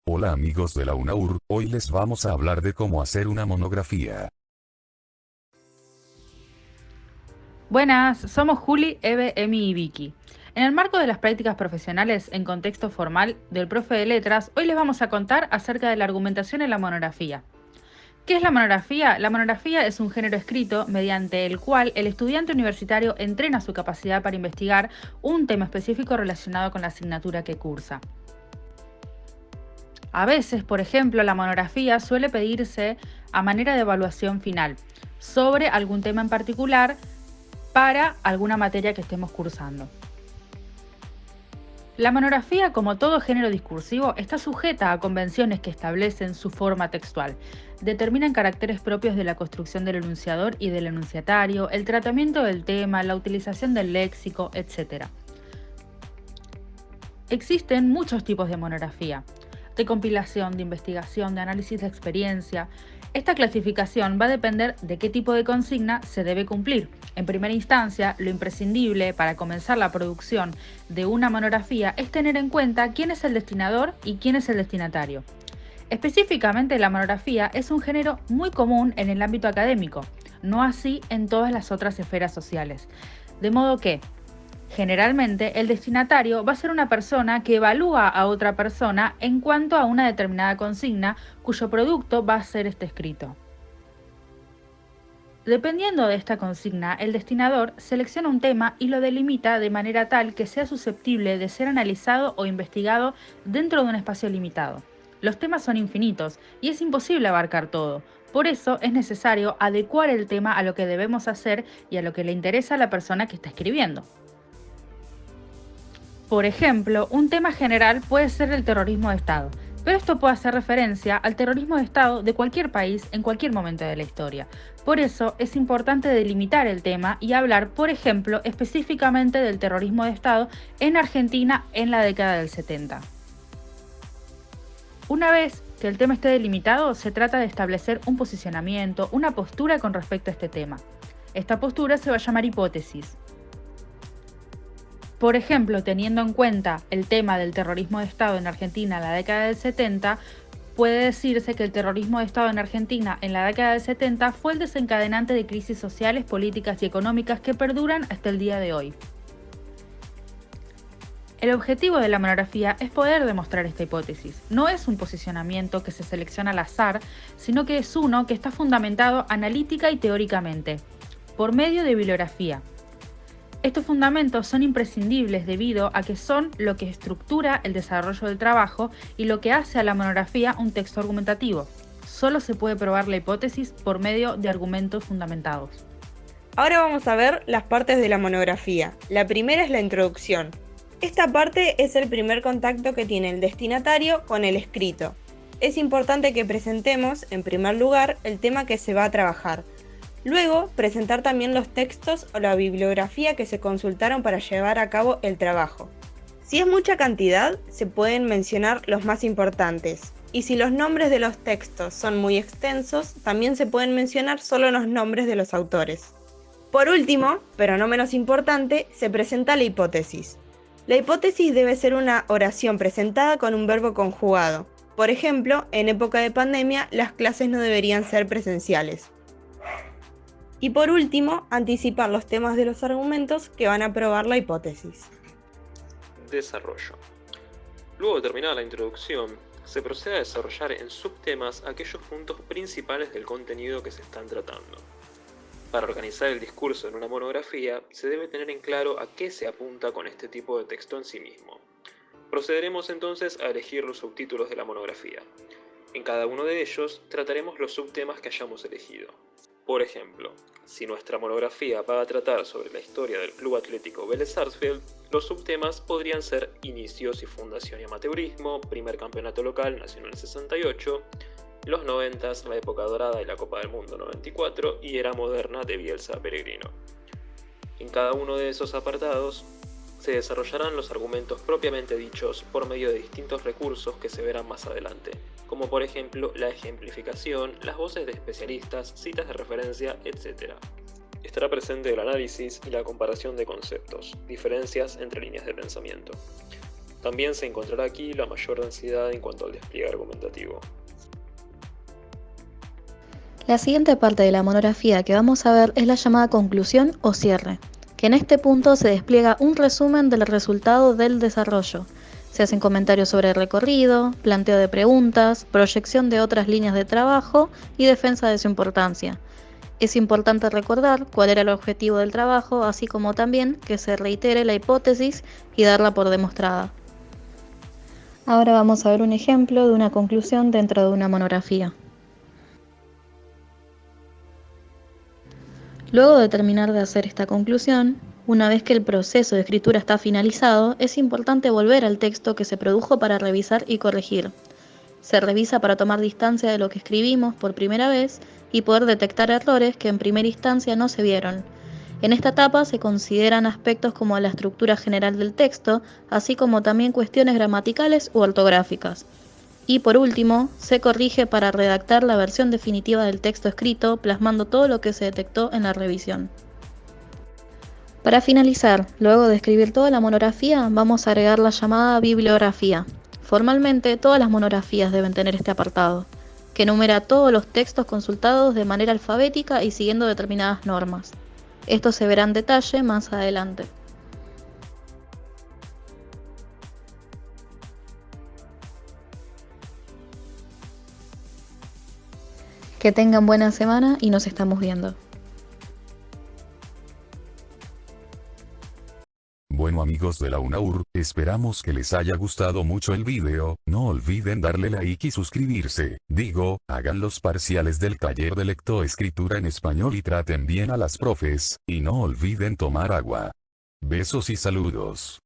Hola amigos de la UNAUR, hoy les vamos a hablar de cómo hacer una monografía. Buenas, somos Juli, Eve, Emi y Vicky. En el marco de las prácticas profesionales en contexto formal del profe de letras, hoy les vamos a contar acerca de la argumentación en la monografía. ¿Qué es la monografía? La monografía es un género escrito mediante el cual el estudiante universitario entrena su capacidad para investigar un tema específico relacionado con la asignatura que cursa. A veces, por ejemplo, la monografía suele pedirse a manera de evaluación final sobre algún tema en particular para alguna materia que estemos cursando. La monografía, como todo género discursivo, está sujeta a convenciones que establecen su forma textual, determinan caracteres propios de la construcción del enunciador y del enunciatario, el tratamiento del tema, la utilización del léxico, etc. Existen muchos tipos de monografía, de compilación, de investigación, de análisis de experiencia. Esta clasificación va a depender de qué tipo de consigna se debe cumplir. En primera instancia, lo imprescindible para comenzar la producción de una monografía es tener en cuenta quién es el destinador y quién es el destinatario. Específicamente, la monografía es un género muy común en el ámbito académico, no así en todas las otras esferas sociales. De modo que, generalmente, el destinatario va a ser una persona que evalúa a otra persona en cuanto a una determinada consigna cuyo producto va a ser este escrito. Dependiendo de esta consigna, el destinador selecciona un tema y lo delimita de manera tal que sea susceptible de ser analizado o investigado dentro de un espacio limitado. Los temas son infinitos y es imposible abarcar todo. Por eso es necesario adecuar el tema a lo que debemos hacer y a lo que le interesa a la persona que está escribiendo. Por ejemplo, un tema general puede ser el terrorismo de Estado, pero esto puede hacer referencia al terrorismo de Estado de cualquier país en cualquier momento de la historia. Por eso es importante delimitar el tema y hablar, por ejemplo, específicamente del terrorismo de Estado en Argentina en la década del 70. Una vez que el tema esté delimitado, se trata de establecer un posicionamiento, una postura con respecto a este tema. Esta postura se va a llamar hipótesis. Por ejemplo, teniendo en cuenta el tema del terrorismo de Estado en Argentina en la década del 70, puede decirse que el terrorismo de Estado en Argentina en la década del 70 fue el desencadenante de crisis sociales, políticas y económicas que perduran hasta el día de hoy. El objetivo de la monografía es poder demostrar esta hipótesis. No es un posicionamiento que se selecciona al azar, sino que es uno que está fundamentado analítica y teóricamente, por medio de bibliografía. Estos fundamentos son imprescindibles debido a que son lo que estructura el desarrollo del trabajo y lo que hace a la monografía un texto argumentativo. Solo se puede probar la hipótesis por medio de argumentos fundamentados. Ahora vamos a ver las partes de la monografía. La primera es la introducción. Esta parte es el primer contacto que tiene el destinatario con el escrito. Es importante que presentemos, en primer lugar, el tema que se va a trabajar. Luego, presentar también los textos o la bibliografía que se consultaron para llevar a cabo el trabajo. Si es mucha cantidad, se pueden mencionar los más importantes. Y si los nombres de los textos son muy extensos, también se pueden mencionar solo los nombres de los autores. Por último, pero no menos importante, se presenta la hipótesis. La hipótesis debe ser una oración presentada con un verbo conjugado. Por ejemplo, en época de pandemia, las clases no deberían ser presenciales. Y por último, anticipar los temas de los argumentos que van a probar la hipótesis. Desarrollo. Luego de terminada la introducción, se procede a desarrollar en subtemas aquellos puntos principales del contenido que se están tratando. Para organizar el discurso en una monografía, se debe tener en claro a qué se apunta con este tipo de texto en sí mismo. Procederemos entonces a elegir los subtítulos de la monografía. En cada uno de ellos trataremos los subtemas que hayamos elegido. Por ejemplo, si nuestra monografía va a tratar sobre la historia del Club Atlético Vélez Sarsfield, los subtemas podrían ser inicios y fundación y amateurismo, primer campeonato local nacional en 68, los 90s, la época dorada y la Copa del Mundo 94 y era moderna de Bielsa Peregrino. En cada uno de esos apartados se desarrollarán los argumentos propiamente dichos por medio de distintos recursos que se verán más adelante, como por ejemplo la ejemplificación, las voces de especialistas, citas de referencia, etc. Estará presente el análisis y la comparación de conceptos, diferencias entre líneas de pensamiento. También se encontrará aquí la mayor densidad en cuanto al despliegue argumentativo. La siguiente parte de la monografía que vamos a ver es la llamada conclusión o cierre, que en este punto se despliega un resumen del resultado del desarrollo. Se hacen comentarios sobre el recorrido, planteo de preguntas, proyección de otras líneas de trabajo y defensa de su importancia. Es importante recordar cuál era el objetivo del trabajo, así como también que se reitere la hipótesis y darla por demostrada. Ahora vamos a ver un ejemplo de una conclusión dentro de una monografía. Luego de terminar de hacer esta conclusión, una vez que el proceso de escritura está finalizado, es importante volver al texto que se produjo para revisar y corregir. Se revisa para tomar distancia de lo que escribimos por primera vez y poder detectar errores que en primera instancia no se vieron. En esta etapa se consideran aspectos como la estructura general del texto, así como también cuestiones gramaticales u ortográficas. Y por último, se corrige para redactar la versión definitiva del texto escrito, plasmando todo lo que se detectó en la revisión. Para finalizar, luego de escribir toda la monografía, vamos a agregar la llamada bibliografía. Formalmente, todas las monografías deben tener este apartado, que enumera todos los textos consultados de manera alfabética y siguiendo determinadas normas. Esto se verá en detalle más adelante. Que tengan buena semana y nos estamos viendo. Bueno amigos de la UNAUR, esperamos que les haya gustado mucho el video, no olviden darle like y suscribirse, hagan los parciales del taller de lectoescritura en español y traten bien a las profes, y no olviden tomar agua. Besos y saludos.